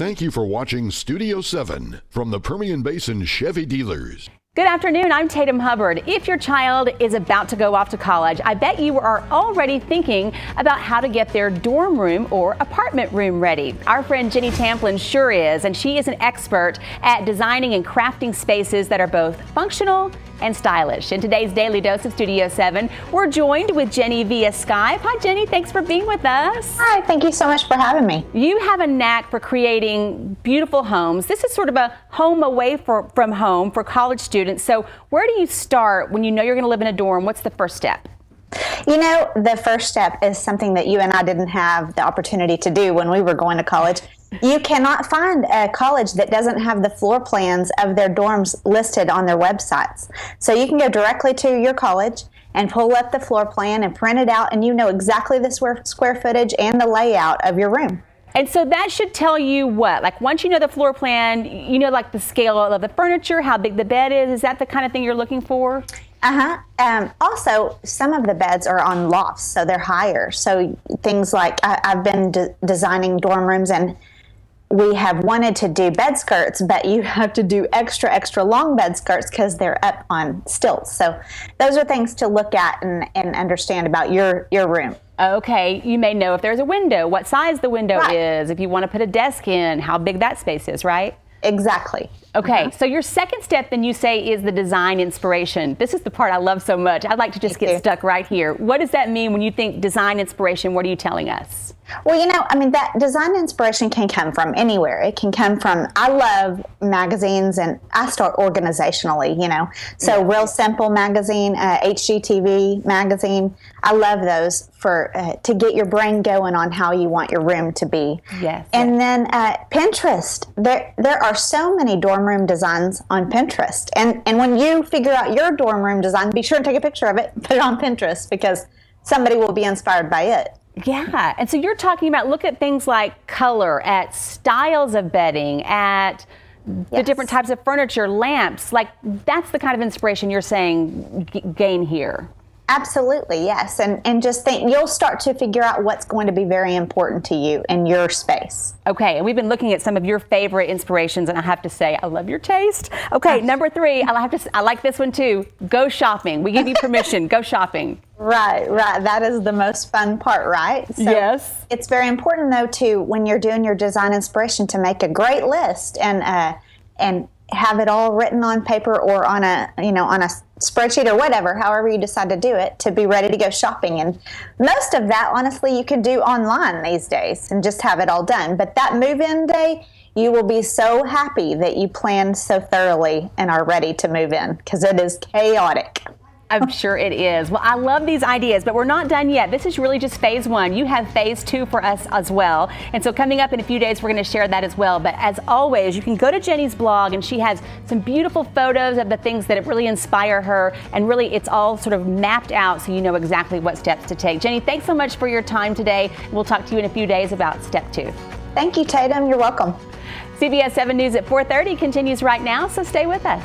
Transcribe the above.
Thank you for watching Studio 7 from the Permian Basin Chevy dealers. Good afternoon, I'm Tatum Hubbard. If your child is about to go off to college, I bet you are already thinking about how to get their dorm room or apartment room ready. Our friend Jenny Tamplin sure is, and she is an expert at designing and crafting spaces that are both functional and stylish. In today's Daily Dose of Studio 7, we're joined with Jenny via Skype. Hi Jenny, thanks for being with us. Hi, thank you so much for having me. You have a knack for creating beautiful homes. This is sort of a home away from home for college students. So where do you start when you know you're going to live in a dorm? What's the first step? You know, the first step is something that you and I didn't have the opportunity to do when we were going to college. You cannot find a college that doesn't have the floor plans of their dorms listed on their websites. So you can go directly to your college and pull up the floor plan and print it out, and you know exactly the square footage and the layout of your room. And so that should tell you what? Like once you know the floor plan, you know like the scale of the furniture, how big the bed is. Is that the kind of thing you're looking for? Also, some of the beds are on lofts, so they're higher. So things like I've been designing dorm rooms, and we have wanted to do bed skirts, but you have to do extra long bed skirts because they're up on stilts. So those are things to look at and understand about your room. Okay, you may know if there's a window, what size the window is, if you want to put a desk in, how big that space is, right? Exactly. Okay, so your second step then you say is the design inspiration. This is the part I love so much. I'd like to just get stuck right here. What does that mean when you think design inspiration? What are you telling us? Well, you know, I mean, that design inspiration can come from anywhere. It can come from, I love magazines, and I start organizationally, you know. So Real Simple magazine, HGTV magazine, I love those for to get your brain going on how you want your room to be. Yes. And then Pinterest. There are so many dorm room designs on Pinterest. And when you figure out your dorm room design, be sure and take a picture of it, put it on Pinterest, because somebody will be inspired by it. Yeah, and so you're talking about, look at things like color, at styles of bedding, at the different types of furniture, lamps. Like that's the kind of inspiration you're saying gain here. Absolutely, yes. And just think, you'll start to figure out what's going to be very important to you in your space. Okay, and we've been looking at some of your favorite inspirations, and I have to say, I love your taste. Okay, number 3, I like this one too. Go shopping. We give you permission. Go shopping. Right. That is the most fun part, right? So yes. It's very important, though, when you're doing your design inspiration, to make a great list and have it all written on paper or on a spreadsheet or whatever, however you decide to do it, to be ready to go shopping. And most of that, honestly, you can do online these days and just have it all done. But that move-in day, you will be so happy that you planned so thoroughly and are ready to move in, because it is chaotic. I'm sure it is. Well, I love these ideas, but we're not done yet. This is really just phase 1. You have phase 2 for us as well. And so coming up in a few days, we're going to share that as well. But as always, you can go to Jenny's blog, and she has some beautiful photos of the things that really inspire her. And really, it's all sort of mapped out so you know exactly what steps to take. Jenny, thanks so much for your time today. We'll talk to you in a few days about step 2. Thank you, Tatum. You're welcome. CBS 7 News at 4:30 continues right now, so stay with us.